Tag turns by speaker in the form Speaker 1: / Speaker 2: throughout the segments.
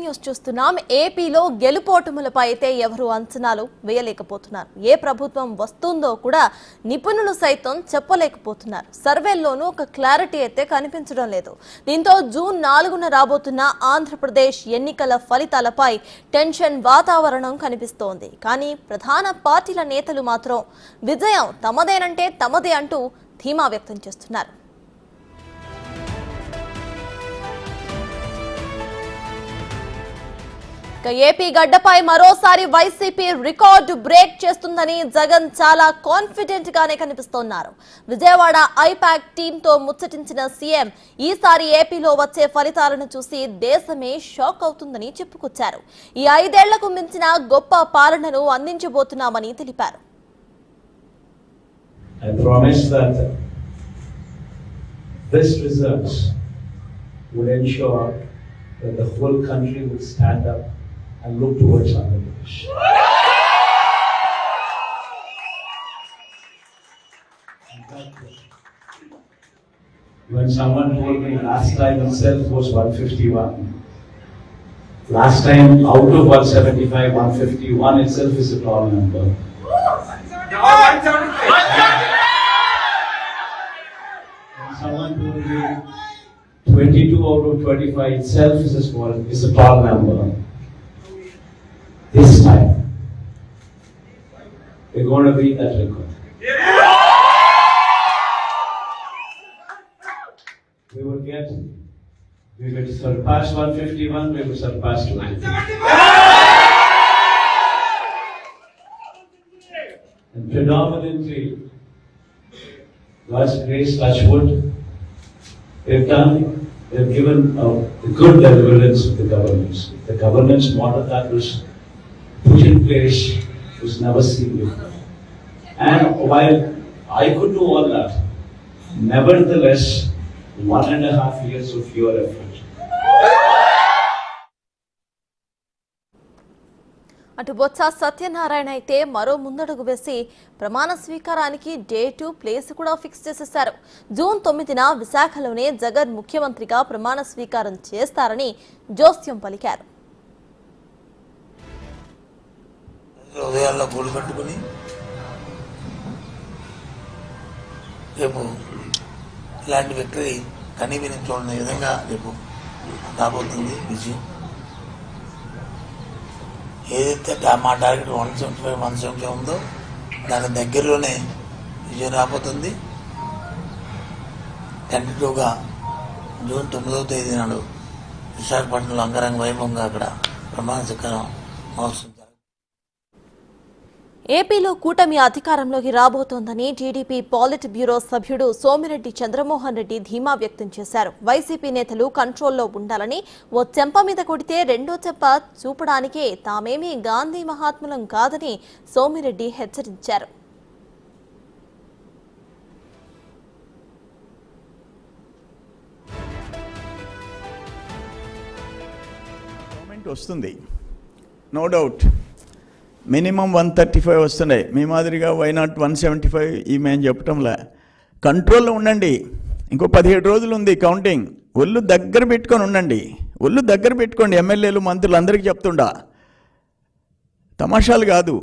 Speaker 1: News చూస్తున్నాం. ఏపీలో గెలుపోటములపై అయితే ఎవరు అంచనాలు వేయలేకపోతున్నారు. ఏ ప్రభుత్వం వస్తుందో కూడా నిపుణులు సైతం చెప్పలేకపోతున్నారు. సర్వేల్లోనూ ఒక క్లారిటీ అయితే కనిపించడం లేదు. దీంతో జూన్ 4న రాబోతున్న ఆంధ్రప్రదేశ్ ఎన్నికల ఫలితాలపై టెన్షన్ వాతావరణం కనిపిస్తోంది. కానీ ప్రధాన పార్టీల నేతలు మాత్రం విజయం తమదేనంటే తమదే అంటూ ధీమా వ్యక్తం చేస్తున్నారు. ఏపీ గడ్డపై మరోసారి వైసీపీ రికార్డు బ్రేక్ చేస్తుందని జగన్ చాలా కాన్ఫిడెంట్ గానే కనిపిస్తున్నారు. విజయవాడ ఐపాక్ టీంతో ముచ్చటించిన సీఎం ఈసారి ఏపీలో వచ్చే ఫలితాలను చూసి దేశమే షాక్ అవుతుందని చెప్పుకొచ్చారు. ఈ 5 ఏళ్లకు మించిన గొప్ప పాలనను అందించబోతున్నామని తెలిపారు.
Speaker 2: I promise that this results would ensure that the whole country would stand up and look towards Andhra Pradesh. When someone told me last time itself was 151, last time out of 175, 151 itself is a tall number. When someone told me 22 out of 25 itself is a tall number. This time, we're going to beat that record. We will surpass 151, we will surpass 250. And predominantly, God's grace, touch wood, they've given a good deliverance of the governance. The governance model that was put in place was never seen before. And while I could do all that, nevertheless, 1.5 years of your effort.
Speaker 1: అటు బొత్స సత్యనారాయణ అయితే మరో ముందడుగు వేసి ప్రమాణ స్వీకారానికి date place కూడా fix చేసేశారు. June 9న విశాఖలోనే Jagan ముఖ్యమంత్రిగా ప్రమాణ స్వీకారం చేస్తారని జోస్యం పలికారు.
Speaker 3: హృదయాల్లో గోలు కట్టుకుని రేపు ఇలాంటి విక్టరీ కనీవిని చూడని విధంగా రేపు రాబోతుంది విజయం. ఏదైతే మా టార్గెట్ 175, 170 ఉందో దాని దగ్గరలోనే విజయం రాబోతుంది. టెంటేటివ్గా జూన్ 9వ తేదీ నాడు విశాఖపట్నంలో అంగరంగ వైభవంగా అక్కడ ప్రమాణ స్వీకారం మహోత్సవం.
Speaker 1: ఏపీలో కూటమి అధికారంలోకి రాబోతోందని టీడీపీ పాలిట్ బ్యూరో సభ్యుడు సోమిరెడ్డి చంద్రమోహన్ రెడ్డి ధీమా వ్యక్తం చేశారు. వైసీపీ నేతలు కంట్రోల్లో ఉండాలని, ఓ చెంప మీద కొడితే రెండో చెంప చూపడానికే తామేమీ గాంధీ మహాత్ములం కాదని సోమిరెడ్డి హెచ్చరించారు.
Speaker 4: వస్తుంది, నో డౌట్. మినిమం 135 వస్తున్నాయి. మీ మాదిరిగా వైనాట్ 175 ఈ మేము చెప్పటంలా. కంట్రోల్లో ఉండండి. ఇంకో 17 రోజులు ఉంది కౌంటింగ్. ఒళ్ళు దగ్గర పెట్టుకొని ఉండండి. ఒళ్ళు దగ్గర పెట్టుకోండి. ఎమ్మెల్యేలు మంత్రులు అందరికీ చెప్తుండా, తమాషాలు కాదు.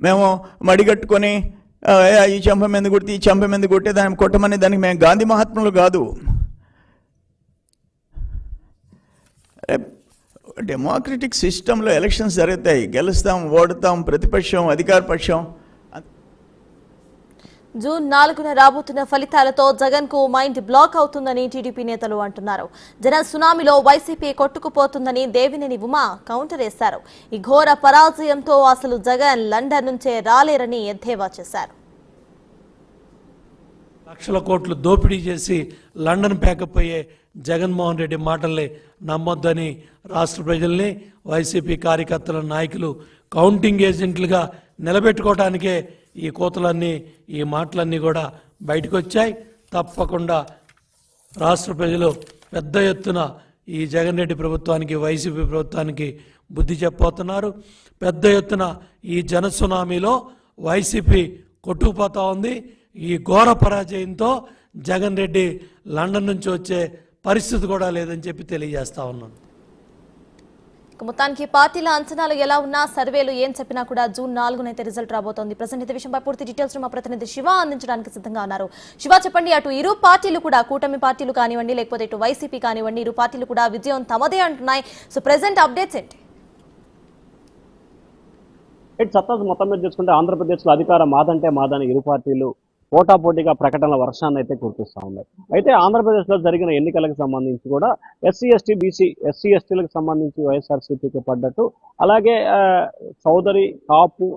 Speaker 4: మేము మడిగట్టుకొని ఈ చెంప మీద కొడితే ఈ చెంప మీద కొట్టే దాన్ని కొట్టమని దానికి మేము గాంధీ మహాత్ములు కాదు. డెమోక్రటిక్ సిస్టంలో ఎలక్షన్స్ జరుగుతాయి. గెలుస్తాం, ఓడతాం, ప్రతిపక్షం, అధికార పక్షం.
Speaker 1: జూన్ 4న రాబోతున్న ఫలితాలతో జగన్ కు మైండ్ బ్లాక్ అవుతుందని టీడీపీ నేతలు అంటున్నారు. జన సునామీలో వైసీపీ కొట్టుకుపోతుందని దేవినేని ఉమా కౌంటర్ వేశారు. ఈ ఘోర పరాజయంతో అసలు జగన్ లండన్ నుంచే రాలేరని ఎద్దేవా చేశారు.
Speaker 5: లక్షల కోట్లు దోపిడీ చేసి లండన్ పేకపోయే జగన్మోహన్ రెడ్డి మాటల్ని నమ్మొద్దని రాష్ట్ర ప్రజల్ని, వైసీపీ కార్యకర్తల నాయకులు కౌంటింగ్ ఏజెంట్లుగా నిలబెట్టుకోవడానికే ఈ కోతలన్నీ, ఈ మాటలన్నీ కూడా బయటకు వచ్చాయి. తప్పకుండా రాష్ట్ర ప్రజలు పెద్ద ఎత్తున ఈ జగన్ రెడ్డి ప్రభుత్వానికి, వైసీపీ ప్రభుత్వానికి బుద్ధి చెప్పబోతున్నారు. పెద్ద ఎత్తున ఈ జన సునామీలో వైసీపీ కొట్టుకుపోతా ఉంది. ఈ ఘోర పరాజయంతో జగన్ రెడ్డి లండన్ నుంచి వచ్చే పరిస్థితి కూడా లేదని చెప్పి తెలియజేస్తా ఉన్నాను.
Speaker 1: మొత్తానికి పార్టీల అంచనాలు ఎలా ఉన్నా సర్వేలు ఏం చెప్పినా కూడా జూన్ 4 రిజల్ట్ రాబోతోంది. ప్రజెంట్ ఈ విషయంపై పూర్తి డీటెయిల్స్ మా ప్రతినిధి శివ అందించడానికి సిద్ధంగా ఉన్నారు. శివ, చెప్పండి, అటు ఇరు పార్టీలు కూడా, కూటమి పార్టీలు కానివ్వండి లేకపోతే ఇటు వైసీపీ కానివ్వండి, ఇరు పార్టీలు కూడా విజయం తమదే అంటున్నాయి. సో ప్రెసెంట్ అప్డేట్స్ ఏంటి?
Speaker 6: సత్తాజ్ మొత్తం మీద చూసుకుంటే ఆంధ్రప్రదేశ్లో అధికారం మాదంటే మాదని ఇరు పార్టీలు పోటాపోటీగా ప్రకటనల వర్షాన్ని అయితే కురిపిస్తూ ఉన్నాయి. అయితే ఆంధ్రప్రదేశ్లో జరిగిన ఎన్నికలకు సంబంధించి కూడా ఎస్సీ ఎస్టీలకు సంబంధించి వైఎస్ఆర్సీపీకి పడ్డట్టు, అలాగే చౌదరి కాపు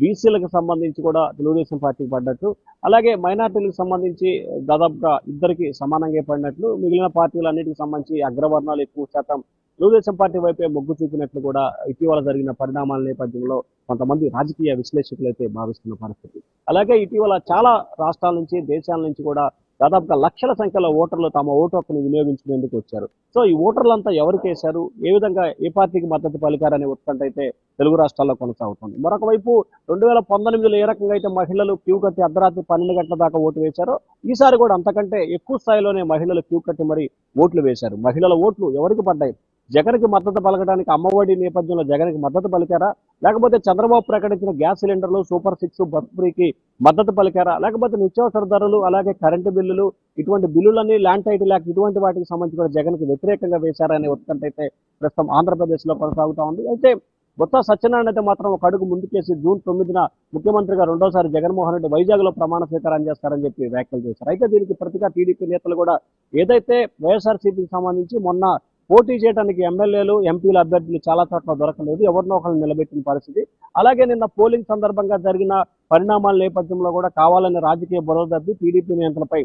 Speaker 6: బీసీలకు సంబంధించి కూడా తెలుగుదేశం పార్టీకి పడ్డట్టు, అలాగే మైనార్టీలకు సంబంధించి దాదాపుగా ఇద్దరికి సమానంగా పడినట్లు, మిగిలిన పార్టీలన్నిటికి సంబంధించి అగ్రవర్ణాలు ఎక్కువ శాతం తెలుగుదేశం పార్టీ వైపే మొగ్గు చూపినట్లు కూడా ఇటీవల జరిగిన పరిణామాల నేపథ్యంలో కొంతమంది రాజకీయ విశ్లేషకులు అయితే భావిస్తున్న పరిస్థితి. అలాగే ఇటీవల చాలా రాష్ట్రాల నుంచి, దేశాల నుంచి కూడా దాదాపుగా లక్షల సంఖ్యలో ఓటర్లు తమ ఓటు హక్కును వినియోగించుకునేందుకు వచ్చారు. సో ఈ ఓటర్లంతా ఎవరికి వేశారు, ఏ విధంగా ఏ పార్టీకి మద్దతు పలికారనే ఉత్కంఠ అయితే తెలుగు రాష్ట్రాల్లో కొనసాగుతుంది. మరొక వైపు 2019లో ఏ రకంగా అయితే మహిళలు క్యూ కట్టి అర్ధరాత్రి 12 గంటల దాకా ఓటు వేశారో, ఈసారి కూడా అంతకంటే ఎక్కువ స్థాయిలోనే మహిళలు క్యూ కట్టి మరి ఓట్లు వేశారు. మహిళల ఓట్లు ఎవరికి పడ్డాయి? జగన్కి మద్దతు పలకడానికి అమ్మఒడి నేపథ్యంలో జగన్కి మద్దతు పలికారా, లేకపోతే చంద్రబాబు ప్రకటించిన గ్యాస్ సిలిండర్లు, సూపర్ 6, బస్ ఫ్రీకి మద్దతు పలికారా, లేకపోతే నిత్యావసర ధరలు, అలాగే కరెంటు బిల్లులు, ఇటువంటి బిల్లులన్నీ, ల్యాండ్ టైటిల్ యాక్ట్, ఇటువంటి వాటికి సంబంధించి కూడా జగన్కి వ్యతిరేకంగా వేశారనే ఉత్కంఠ అయితే ప్రస్తుతం ఆంధ్రప్రదేశ్లో కొనసాగుతూ ఉంది. అయితే బొత్స సత్యనారాయణ అయితే మాత్రం ఒక అడుగు ముందుకేసి జూన్ 9న ముఖ్యమంత్రిగా రెండోసారి జగన్మోహన్ రెడ్డి వైజాగ్లో ప్రమాణ స్వీకారం చేస్తారని చెప్పి వ్యాఖ్యలు చేశారు. అయితే దీనికి ప్రతిగా టీడీపీ నేతలు కూడా ఏదైతే వైఎస్ఆర్సీపీకి సంబంధించి మొన్న పోటీ చేయడానికి ఎమ్మెల్యేలు, ఎంపీల అభ్యర్థులు చాలా చోట్ల దొరకలేదు, ఎవరినో ఒకరిని నిలబెట్టిన పరిస్థితి. అలాగే నిన్న పోలింగ్ సందర్భంగా జరిగిన పరిణామాల నేపథ్యంలో కూడా కావాలని రాజకీయ బురదబ్బి టీడీపీ నేతలపై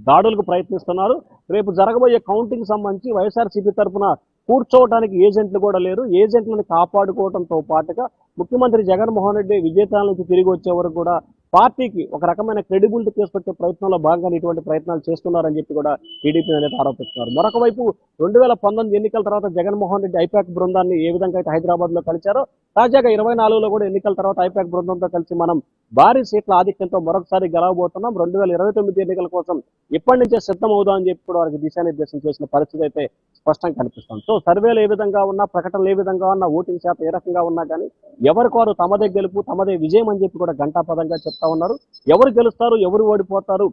Speaker 6: దాడులకు ప్రయత్నిస్తున్నారు. రేపు జరగబోయే కౌంటింగ్ సంబంధించి వైఎస్ఆర్సీపీ తరఫున కూర్చోవడానికి ఏజెంట్లు కూడా లేరు. ఏజెంట్లను కాపాడుకోవడంతో పాటుగా ముఖ్యమంత్రి జగన్మోహన్ రెడ్డి విజేతాల నుంచి తిరిగి వచ్చే వరకు కూడా పార్టీకి ఒక రకమైన క్రెడిబిలిటీ తీసుకొచ్చే ప్రయత్నంలో భాగంగా ఇటువంటి ప్రయత్నాలు చేస్తున్నారని చెప్పి కూడా టీడీపీ నేత ఆరోపిస్తున్నారు. మరొక వైపు 2019 ఎన్నికల తర్వాత జగన్మోహన్ రెడ్డి ఐపాక్ బృందాన్ని ఏ విధంగా అయితే హైదరాబాద్ లో కలిశారో, తాజాగా 24లో కూడా ఎన్నికల తర్వాత ఐపాక్ బృందంతో కలిసి మనం భారీ సీట్ల ఆధిక్యంతో మరొకసారి గెలవబోతున్నాం, 2029 ఎన్నికల కోసం ఇప్పటి నుంచే సిద్ధం అవుదామని చెప్పి కూడా వారికి దిశానిర్దేశం చేసిన పరిస్థితి అయితే స్పష్టంగా కనిపిస్తుంది. సో సర్వేలు ఏ విధంగా ఉన్నా, ప్రకటనలు ఏ విధంగా ఉన్నా, ఓటింగ్ శాతం ఏ రకంగా ఉన్నా కానీ ఎవరికోరు తమదే గెలుపు, తమదే విజయం అని చెప్పి కూడా ఘంటాపదంగా చెప్తా ఉన్నారు. ఎవరు గెలుస్తారు, ఎవరు ఓడిపోతారు,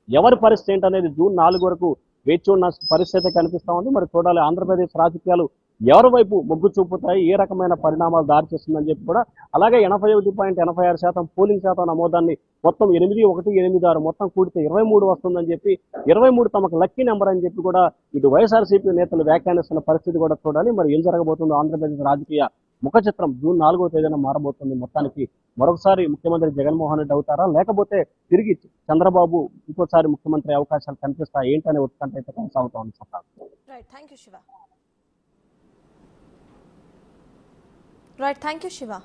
Speaker 6: ఎవరి పరిస్థితి ఏంటనేది జూన్ 4 వరకు వేచి ఉన్న పరిస్థితి కనిపిస్తా ఉంది. మరి చూడాలి ఆంధ్రప్రదేశ్ రాజకీయాలు ఎవరి వైపు మొగ్గు చూపుతాయి, ఏ రకమైన పరిణామాలు దారి చేస్తుందని చెప్పి కూడా. అలాగే 81.86% పోలింగ్ శాతం నమోదాన్ని మొత్తం 8186 మొత్తం కూడితే 23 వస్తుందని చెప్పి, 23 తమకు లక్కీ నెంబర్ అని చెప్పి కూడా ఇటు వైఎస్ఆర్సీపీ నేతలు వ్యాఖ్యానిస్తున్న పరిస్థితి కూడా చూడాలి. మరి ఏం జరగబోతుందో ఆంధ్రప్రదేశ్ రాజకీయ ముఖ చిత్రం జూన్ 4వ తేదీన మారబోతుంది. మొత్తానికి మరొకసారి ముఖ్యమంత్రి జగన్మోహన్ రెడ్డి అవుతారా, లేకపోతే తిరిగి చంద్రబాబు ఇంకోసారి ముఖ్యమంత్రి అవకాశాలు కనిపిస్తాయి ఏంటనే ఉత్కంఠ అయితే కొనసాగుతా ఉంది.
Speaker 1: Thank you Shiva.